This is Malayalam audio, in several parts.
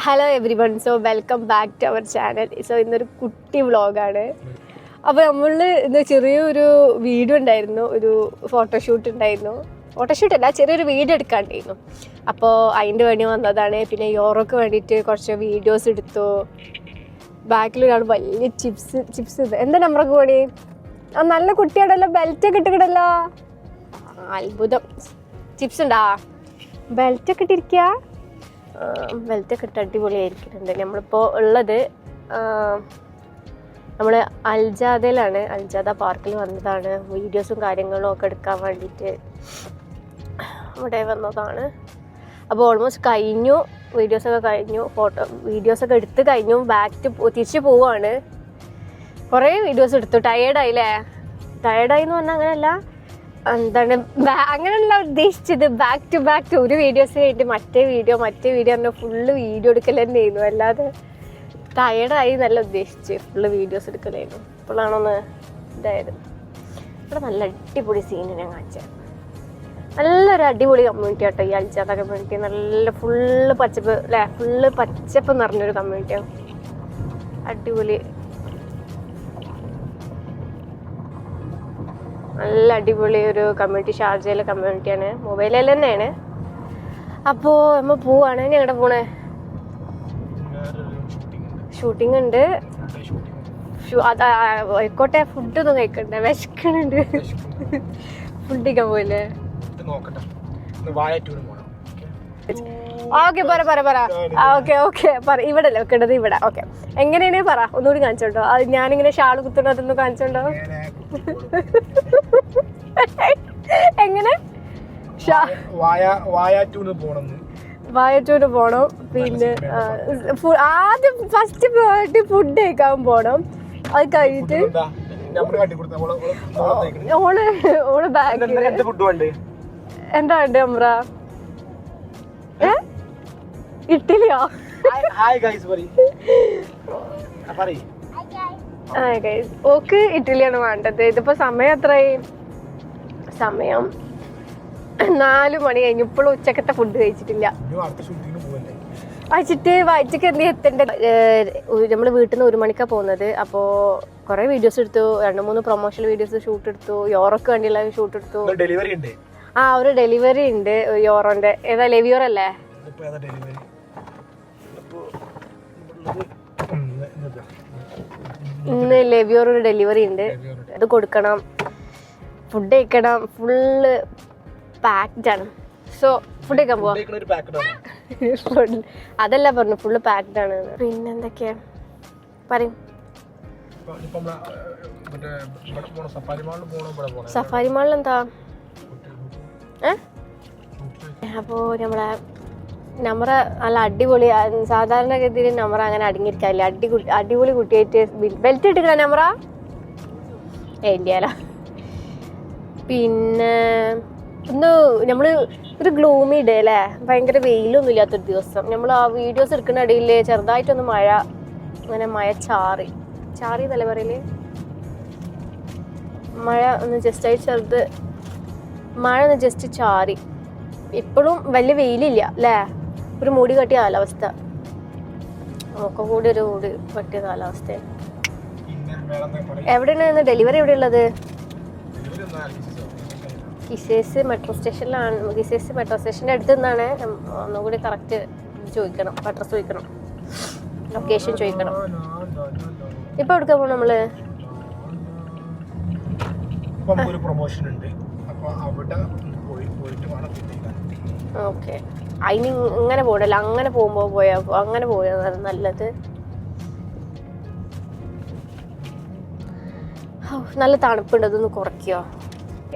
Hello everyone, so welcome back to our channel. So ഇന്നൊരു കുട്ടി വ്ളോഗാണ്. അപ്പോൾ നമ്മൾ ഇന്ന് ചെറിയൊരു വീഡിയോ ഉണ്ടായിരുന്നു, ഒരു ഫോട്ടോഷൂട്ട് ഉണ്ടായിരുന്നു. ഫോട്ടോഷൂട്ടല്ല, ചെറിയൊരു വീഡിയോ എടുക്കാണ്ടായിരുന്നു. അപ്പോൾ അതിൻ്റെ വേണ്ടി വന്നതാണ്. പിന്നെ യോറോക്ക് വേണ്ടിയിട്ട് കുറച്ച് വീഡിയോസ് എടുത്തു. ബാക്കിലൊരാൾ വലിയ ചിപ്സ് എന്താ നമ്പറൊക്കെ കൂടി നല്ല കുട്ടിയാണല്ലോ, ബെൽറ്റൊക്കെ ഇട്ടിട്ടല്ലോ. അത്ഭുതം. ചിപ്സ് ഉണ്ടാ? ബെൽറ്റൊക്കെ ഇട്ടിരിക്കുക. ബെൽറ്റൊക്കെ ഇട്ട് അടിപൊളിയായിരിക്കുന്നുണ്ട്. നമ്മളിപ്പോൾ ഉള്ളത് നമ്മൾ അൽജാദയിലാണ്. അൽജാദ പാർക്കിൽ വന്നതാണ്. വീഡിയോസും കാര്യങ്ങളും ഒക്കെ എടുക്കാൻ വേണ്ടിയിട്ട് ഇവിടെ വന്നതാണ്. അപ്പോൾ ഓൾമോസ്റ്റ് കഴിഞ്ഞു, വീഡിയോസൊക്കെ കഴിഞ്ഞു, വീഡിയോസൊക്കെ എടുത്ത് കഴിഞ്ഞു. തിരിച്ച് പോവുകയാണ്. കുറേ വീഡിയോസ് എടുത്തു. ടയേർഡായില്ലേ? ടയേർഡായി എന്ന് പറഞ്ഞാൽ അങ്ങനെയല്ല, എന്താണ് അങ്ങനെയല്ല ഉദ്ദേശിച്ചത്. ബാക്ക് ടു ബാക്ക് ഒരു വീഡിയോസ് കഴിഞ്ഞിട്ട് മറ്റേ വീഡിയോ പറഞ്ഞാൽ ഫുള്ള് വീഡിയോ എടുക്കൽ തന്നെയായിരുന്നു. അല്ലാതെ ടയേർഡായി എന്നല്ല ഉദ്ദേശിച്ച്, ഫുള്ള് വീഡിയോസ് എടുക്കലായിരുന്നു. ഇപ്പോഴാണൊന്ന് ഇതായത്. ഇവിടെ നല്ല അടിപൊളി സീന് ഞാൻ കാണിച്ചത്. നല്ലൊരു അടിപൊളി കമ്മ്യൂണിറ്റി ആട്ടോ ഈ അൽജാദ കമ്മ്യൂണിറ്റി. നല്ല ഫുള്ള് പച്ചപ്പ് അല്ലേ, ഫുള്ള് പച്ചപ്പ് നിറഞ്ഞൊരു കമ്മ്യൂണിറ്റിയാണ്. അടിപൊളി, നല്ല അടിപൊളി ഒരു കമ്മ്യൂണിറ്റി. ഷാർജയിലെ കമ്മ്യൂണിറ്റിയാണ്, മൊബൈലിൽ തന്നെയാണ്. അപ്പോൾ നമ്മൾ പോവാണ്. ഇനി എവിടെ പോണേ? ഷൂട്ടിംഗ് ഉണ്ട്. ആയിക്കോട്ടെ, ഫുഡൊന്നും കഴിക്കണ്ടേ, വിശക്കണുണ്ട്. ഫുഡ് കഴിക്കാൻ പോയില്ലേ? ഓക്കെ പറ. ഓക്കെ പറ. ഇവിടെ അല്ലേ വെക്കേണ്ടത്? ഇവിടെ. ഓക്കെ, എങ്ങനെയാണ് പറ, ഒന്നുകൂടി കാണിച്ചോണ്ടോ. അത് ഞാനിങ്ങനെ ഷാള് കുത്തണോ, അതൊന്നും കാണിച്ചോണ്ടോ. എങ്ങനെ? വായറ്റൂര് പോണം. പിന്നെ ആദ്യം ഫസ്റ്റ് പോയിട്ട് ഫുഡ് കഴിക്കാൻ പോണം. അത് കഴിഞ്ഞിട്ട് ഓള് ബാഗ് എന്താ ഉണ്ട് അമ്ര? ഇഡ്ഡലിയോ? ഓക്ക് ഇഡ്ഡലിയാണ് വേണ്ടത്. ഇതിപ്പോ സമയം എത്രയായി? സമയം 4 മണി കഴിഞ്ഞു. ഇപ്പോഴും ഉച്ചക്കത്തെ ഫുഡ് കഴിച്ചിട്ടില്ല. കഴിച്ചിട്ട് വയറ്റക്ക് എന്ത് എത്തണ്ടേ? നമ്മൾ വീട്ടിൽ നിന്ന് 1 മണിക്കാണ് പോകുന്നത്. അപ്പോൾ കുറേ വീഡിയോസ് എടുത്തു. 2-3 പ്രൊമോഷണൽ വീഡിയോസ് ഷൂട്ട് എടുത്തു. യോറോക്ക് വേണ്ടിയുള്ള ഷൂട്ട് എടുത്തു. ഒരു ഡെലിവറി ഉണ്ട് യോറോന്റെ. ഏതാ, ലെവിയോർ അല്ലേ? ഇന്ന് ലെവിയോർ ഒരു ഡെലിവറി ഉണ്ട്, അത് കൊടുക്കണം. ഫുഡ് കഴിക്കണം. ഫുള്ള് പാക്ഡ് ആണ്. സോ ഫുഡ് കഴിക്കാൻ പോവാ. അതല്ല പറഞ്ഞു, ഫുള്ള് പാക്ഡ് ആണ്. പിന്നെന്തൊക്കെയാ പറയും? സഫാരി മാളിൽ എന്താ? അപ്പോൾ നമ്മളെ നല്ല അടിപൊളി, സാധാരണഗതിയിൽ നമ്പറ അങ്ങനെ അടങ്ങിയിരിക്കാറില്ല. അടിപൊളി കുട്ടിയായിട്ട് ബെൽറ്റ് ഇട്ടില്ല നമ്പറ ഇന്ത്യയില. പിന്നെ ഇന്ന് നമ്മൾ ഒരു ഗ്ലൂമി ഡേ അല്ലേ, ഭയങ്കര വെയിലൊന്നും ഇല്ലാത്തൊരു ദിവസം. നമ്മൾ ആ വീഡിയോസ് എടുക്കുന്ന ഇടയിൽ ചെറുതായിട്ടൊന്ന് മഴ ചാറി എന്നല്ലേ പറയല്, മഴ ഒന്ന് ജസ്റ്റ് ചാറി. ഇപ്പോഴും വലിയ വെയിലില്ല അല്ലേ, ഒരു മൂടി കെട്ടിയ കാലാവസ്ഥ. ഒക്കെ കൂടി ഒരു മൂടി കെട്ടിയ കാലാവസ്ഥയാണ്. എവിടെയാണ് ഡെലിവറി? എവിടെയുള്ളത്? കിസേസ് മെട്രോ സ്റ്റേഷനിലാണ്. കിസേസ് മെട്രോ സ്റ്റേഷൻ്റെ അടുത്ത് നിന്നാണ്. ഒന്നുകൂടി കറക്റ്റ് ചോദിക്കണം, അഡ്രസ് ചോദിക്കണം, ലൊക്കേഷൻ ചോദിക്കണം. ഇപ്പൊ എവിടുക്കാ പോകണം നമ്മള്? ഓക്കെ, അതിന് ഇങ്ങനെ പോകണല്ലോ, അങ്ങനെ പോയാ നല്ലത്. നല്ല തണുപ്പുണ്ട്, അതൊന്ന് കുറയ്ക്കോ.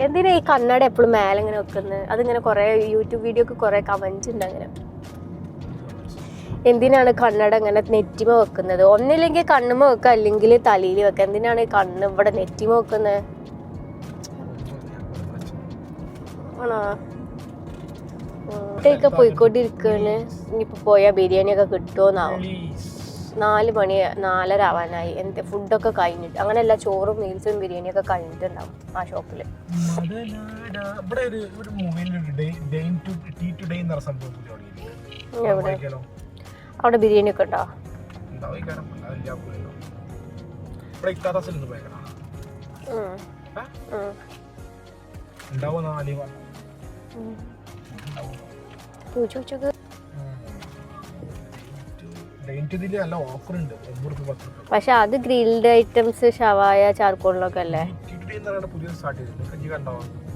എന്തിനാ ഈ കണ്ണട എപ്പോഴും മേലെ ഇങ്ങനെ വെക്കുന്നത്? അതിങ്ങനെ കുറേ യൂട്യൂബ് വീഡിയോക്ക് കുറേ കമൻസ് ഉണ്ട് അങ്ങനെ. എന്തിനാണ് കണ്ണട ഇങ്ങനെ നെറ്റിമ വെക്കുന്നത്? ഒന്നില്ലെങ്കിൽ കണ്ണുമ വെക്കുക, അല്ലെങ്കിൽ തലയിൽ വെക്കുക. എന്തിനാണ് ഈ കണ്ണ് ഇവിടെ നെറ്റിമ വെക്കുന്നത്? ആണോ? ഫുഡൊക്കെ പോയിക്കൊണ്ടിരിക്കുകയാണ്. ഇനിയിപ്പോൾ പോയാൽ ബിരിയാണിയൊക്കെ കിട്ടുമോന്നാവും. 4 മണി 4:30 ആവാനായി. എന്ത് ഫുഡൊക്കെ കഴിഞ്ഞിട്ട്, അങ്ങനെയല്ല, ചോറും മീൽസും ബിരിയാണിയൊക്കെ കഴിഞ്ഞിട്ടുണ്ടാവും ആ ഷോപ്പിൽ. അവിടെ ബിരിയാണി ഒക്കെ ഉണ്ടോ? പക്ഷെ അത് ഗ്രിൽഡ് ഐറ്റംസ് ഷവായ ചാർക്കോളിലൊക്കെ അല്ലേ?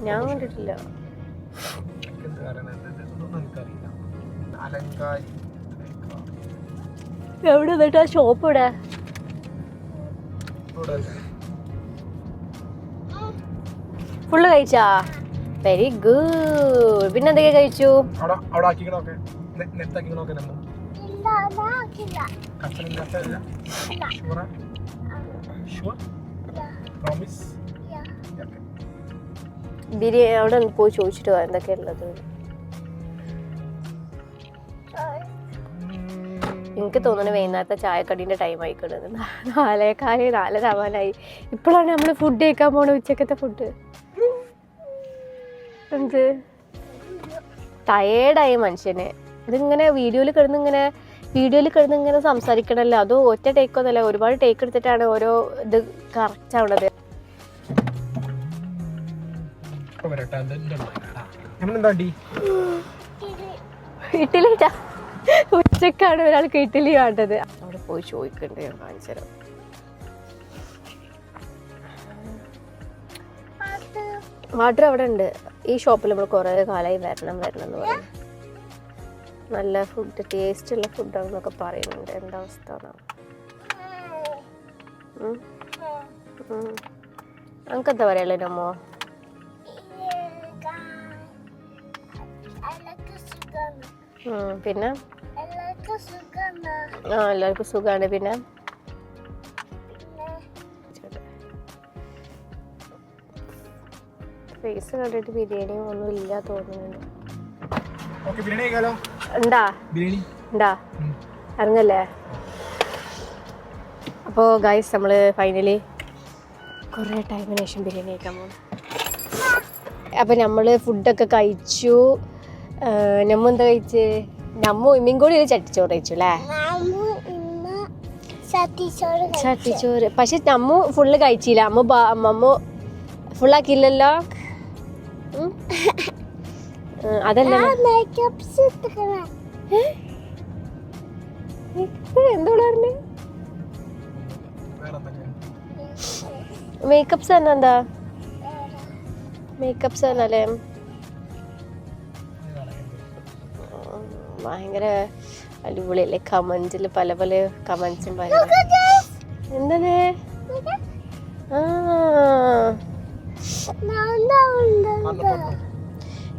ഞാൻ കണ്ടിട്ടില്ല. എവിടെ എന്നിട്ടാ ഷോപ്പ്? ഇവിടെ ഫുള്ള് കഴിച്ചാ? Very good. പിന്നെ എന്തൊക്കെ കഴിച്ചു? ബിരിയാണി അവിടെ പോയി ചോദിച്ചിട്ട് എന്തൊക്കെയാ ഉള്ളത്. എനിക്ക് തോന്നുന്നു വൈകുന്നേരത്തെ ചായക്കടീൻ്റെ ടൈം ആയിക്കണത്. 4:15 4:30 ആവാനായി. ഇപ്പോഴാണ് നമ്മൾ ഫുഡ് കഴിക്കാൻ പോണ, ഉച്ചക്കത്തെ ഫുഡ്. എന്ത് ടയേർഡായി മനുഷ്യന്. ഇതിങ്ങനെ വീഡിയോയിൽ കിടന്ന് ഇങ്ങനെ സംസാരിക്കണമല്ലോ. അത് ഒറ്റ ടേക്ക് ഒന്നുമല്ല, ഒരുപാട് ടേക്ക് എടുത്തിട്ടാണ് ഓരോ ഇത് കറക്റ്റ് ആവണത്. ഇഡ്ഡലിട്ടാ ഉച്ചക്കാണ് ഒരാൾക്ക് ഇഡ്ഡലി വേണ്ടത്. അവിടെ പോയി ചോദിക്കണ്ട്, ഞാൻ കാണിച്ചു തരാം. വാട്ടർ അവിടെ ഉണ്ട്. ഈ ഷോപ്പിൽ നമ്മൾ കുറേ കാലമായി വരണം എന്ന് പറയും. നല്ല ഫുഡ്, ടേസ്റ്റുള്ള ഫുഡാണെന്നൊക്കെ പറയുന്നുണ്ട്. എന്താ അവസ്ഥ? നമുക്കെന്താ പറയാല്ലേ നമ്മോ? പിന്നെ എല്ലാവർക്കും സുഖമാണ്. പിന്നെ ഫേസ് കണ്ടിട്ട് ബിരിയാണി ഒന്നും ഇല്ല തോന്നുന്നുണ്ട്. ഉണ്ടാ ഇറങ്ങല്ലേ? അപ്പോൾ ഗൈസ്, നമ്മൾ ഫൈനലി കുറേ ടൈമിന് ശേഷം ബിരിയാണി കഴിക്കാൻ പോകും. അപ്പം നമ്മൾ ഫുഡൊക്കെ കഴിച്ചു. നമ്മ എന്താ കഴിച്ച്? നമ്മ ഇമ്മയും കൂടി ഒരു ചട്ടിച്ചോറ് കഴിച്ചു അല്ലേ? ചട്ടിച്ചോറ്. പക്ഷെ നമ്മ ഫുള്ള് കഴിച്ചില്ല. അമ്മ ഫുള്ളാക്കിയില്ലല്ലോ. അതല്ല എന്തോടാ പറഞ്ഞേ? മേക്കപ്സ് തന്നെ. എന്താ മേക്കപ്സ് തന്നല്ലേ? ഭയങ്കര അടിപൊളിയല്ലേ? കമന്റിൽ പല പല കമന്റ്സും എന്തേ?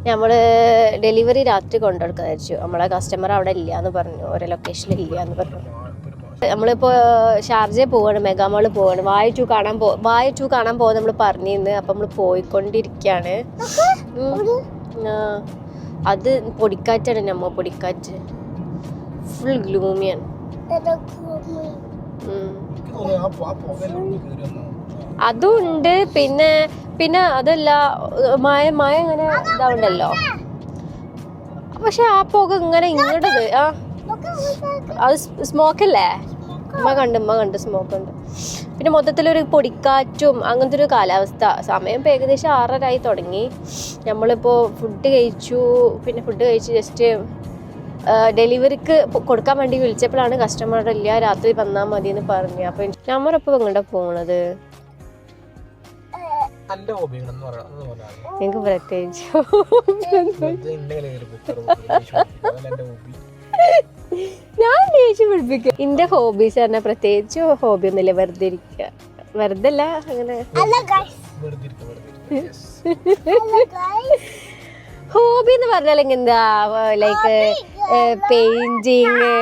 നമ്മള് ഡെലിവറി രാത്രി കൊണ്ടുകൊടുക്കാൻ വിചാരിച്ചു. നമ്മളെ കസ്റ്റമർ അവിടെ ഇല്ല എന്ന് പറഞ്ഞു, ഓരോ ലൊക്കേഷനിൽ ഇല്ല എന്ന് പറഞ്ഞു. നമ്മളിപ്പോൾ ഷാർജയിൽ പോവാണ്, മെഗാമോളിൽ പോവാണ്. വായ ടു കാണാൻ പോകുന്നത് നമ്മൾ പറഞ്ഞിരുന്നു. അപ്പം നമ്മൾ പോയിക്കൊണ്ടിരിക്കുകയാണ്. അത് പൊടിക്കാറ്റാണ്. നമ്മ പൊടിക്കാറ്റ് ഫുൾ ഗ്ലൂമിയാണ്. അതും ഉണ്ട്. പിന്നെ അതല്ല, മായ ഇങ്ങനെ ഇതാവുണ്ടല്ലോ. പക്ഷെ ആ പുക ഇങ്ങനെ ഇങ്ങോട്ടത് അത് സ്മോക്കല്ലേ? ഉമ്മ കണ്ട് സ്മോക്ക് ഉണ്ട്. പിന്നെ മൊത്തത്തിലൊരു പൊടിക്കാറ്റും അങ്ങനത്തെ ഒരു കാലാവസ്ഥ. സമയം ഇപ്പോൾ ഏകദേശം 6:30 തുടങ്ങി. നമ്മളിപ്പോൾ ഫുഡ് കഴിച്ചു. പിന്നെ ഫുഡ് കഴിച്ച് ജസ്റ്റ് ഡെലിവറിക്ക് കൊടുക്കാൻ വേണ്ടി വിളിച്ചപ്പോഴാണ് കസ്റ്റമറുടെ ഇല്ല, രാത്രി വന്നാൽ മതി എന്ന് പറഞ്ഞു. അപ്പം നമ്മളിപ്പോൾ എങ്ങോട്ടാ പോണത്? എനിക്ക് പ്രത്യേകിച്ച് ഞാൻ ദേഷ്യം പിടിപ്പിക്കും. എന്റെ ഹോബീസ് പറഞ്ഞാൽ പ്രത്യേകിച്ച് ഹോബി ഒന്നുമില്ല, വെറുതെ ഇരിക്കുക. വെറുതെ അല്ല, അങ്ങനെ ഹോബി എന്ന് പറഞ്ഞാൽ എന്താ, ലൈക്ക് പെയിന്റിങ്,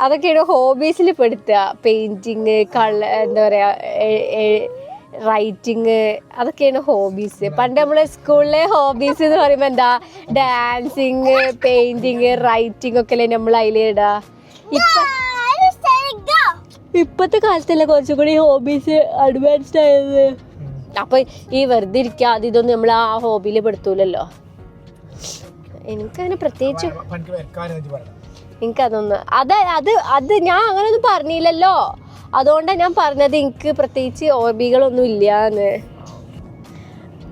അതൊക്കെയാണ് ഹോബീസിൽ പെടുത്തുക. പെയിന്റിങ്, എന്താ പറയാ, റൈറ്റിങ്, അതൊക്കെയാണ് ഹോബീസ്. പണ്ട് നമ്മള് സ്കൂളിലെ ഹോബീസ് എന്ന് പറയുമ്പോൾ എന്താ, ഡാൻസിങ്, പെയിന്റിങ്, റൈറ്റിംഗ് ഒക്കെ അല്ലേ നമ്മൾ അതിലിടാ. ഇപ്പത്തെ കാലത്തല്ലേ കുറച്ചും കൂടി ഹോബീസ് അഡ്വാൻസ്ഡ് ആയത്. അപ്പൊ ഈ വെറുതെ ഇരിക്കുക അത് ഇതൊന്നും നമ്മൾ ആ ഹോബിയിൽ പെടുത്തൂലല്ലോ. എനിക്കങ്ങനെ പ്രത്യേകിച്ച് എനിക്കതൊന്നും അത് ഞാൻ അങ്ങനെയൊന്നും പറഞ്ഞില്ലല്ലോ. അതുകൊണ്ടാണ് ഞാൻ പറഞ്ഞത് എനിക്ക് പ്രത്യേകിച്ച് ഹോബികളൊന്നും ഇല്ലാന്ന്.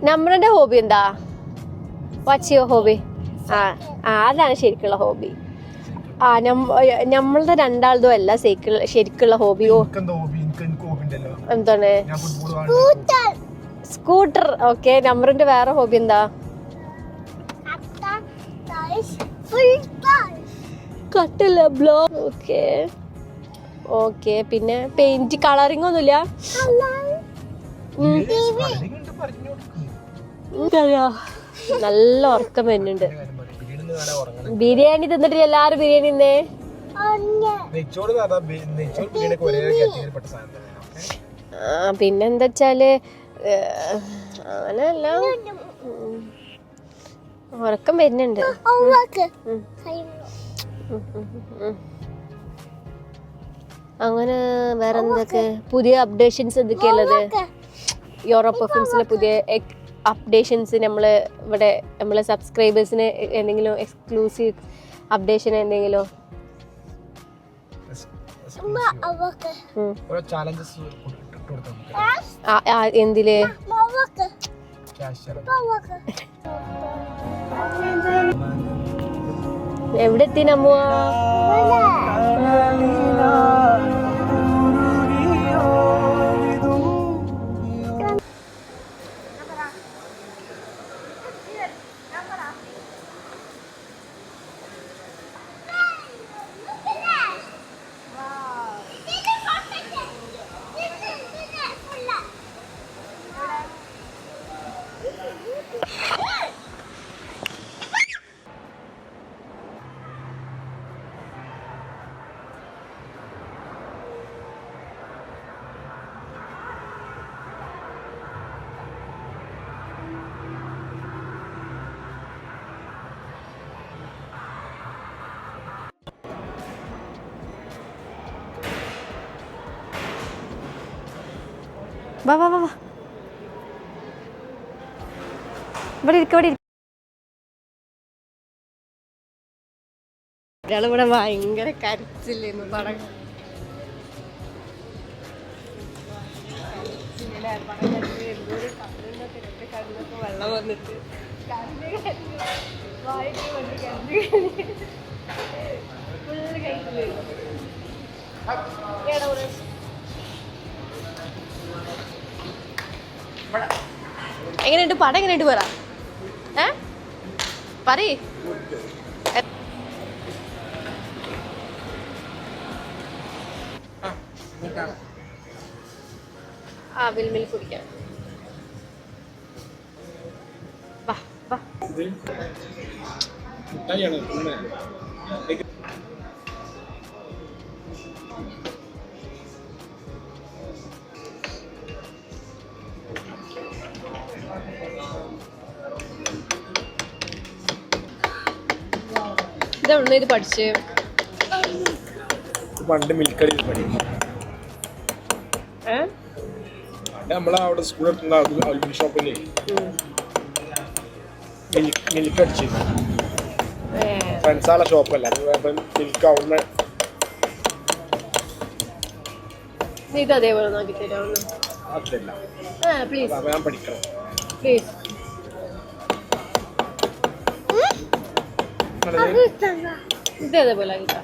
നമ്മളുടെ ഹോബി എന്താ? Watch your hobby. അതാണ് ശരിക്കുള്ള ഹോബി. നമ്മളുടെ രണ്ടാളതും അല്ല ശരിക്കുള്ള ഹോബിയോ. എന്താണ്? സ്കൂട്ടർ. ഓക്കെ. നമ്മറിന്റെ വേറെ ഹോബി എന്താ? കട്ടില്ല ബ്ലോ. Okay okay. പിന്നെ പെയിന്റ് കളറിംഗ് ഒന്നുമില്ല. നല്ല ഉറക്കം വരുന്നുണ്ട്. ബിരിയാണി തിന്നിട്ട് എല്ലാരും ബിരിയാണി തിന്നേ. പിന്നെന്താ വെച്ചാല് അങ്ങനെയല്ല, ഉറക്കം വരുന്നുണ്ട്. അങ്ങനെ വേറെ എന്തൊക്കെ പുതിയ അപ്ഡേഷൻസ് എന്തൊക്കെയുള്ളത്? യൂറോപ്പ് പെർഫ്യൂംസിലെ പുതിയ അപ്ഡേഷൻസ് നമ്മളെ സബ്സ്ക്രൈബേഴ്സിന് എന്തെങ്കിലും എക്സ്ക്ലൂസീവ് അപ്ഡേഷൻ എന്തെങ്കിലും? എന്തില്? എവിടെ എത്തി നമ്മ? വാ വാ വാ വാ, ഇവിടെ ഇരിക്ക, ഇവിടെ ഇരിക്ക. ഒരാളിവിടെ ഭയങ്കര കരച്ചില്ലേന്നു പടം. കണ്ണൊക്കെ വെള്ളം വന്നിട്ട് ഫുള്ള് കഴിച്ചില്ലേ. എങ്ങനെയുണ്ട് പടം? എങ്ങനെയുണ്ട് പറ, പറയ്. വിൽമിൽ കുടിക്കാം. വാ വാ. ഇതെവിടുന്ന ഇത് പഠിച്ച്? പണ്ട് മിൽക്കടി പഠിക്കും. നമ്മളവിടെ സ്കൂളിൽ ഷോപ്പില് മിൽക്ക് അടിച്ചിരുന്നു. ഫ്രണ്ട്സാളെ ഷോപ്പല്ല, മിൽക്ക് അവിടെ. ഇത് അതേപോലെ നോക്കി തരാമോ? അതല്ല, പ്ലീസ് ഞാൻ പഠിക്കണം പ്ലീസ്. ഇത് അതേപോലെ ആക്കിട്ടാ.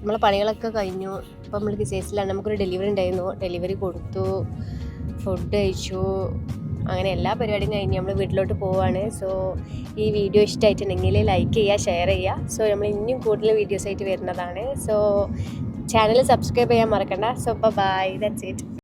നമ്മളെ പണികളൊക്കെ കഴിഞ്ഞു. ഇപ്പം നമ്മൾ കിസേസിലാണ്. നമുക്കൊരു ഡെലിവറി ഉണ്ടായിരുന്നു. ഡെലിവറി കൊടുത്തു, ഫുഡ് കഴിച്ചു, അങ്ങനെ എല്ലാ പരിപാടിയും കഴിഞ്ഞ് നമ്മൾ വീട്ടിലോട്ട് പോവുകയാണ്. സോ ഈ വീഡിയോ ഇഷ്ടമായിട്ടുണ്ടെങ്കിൽ ലൈക്ക് ചെയ്യുക, ഷെയർ ചെയ്യുക. സോ നമ്മൾ ഇനിയും കൂടുതൽ വീഡിയോസ് ആയിട്ട് വരുന്നതാണ്. സോ ചാനൽ സബ്സ്ക്രൈബ് ചെയ്യാൻ മറക്കണ്ട. So bye, that's it.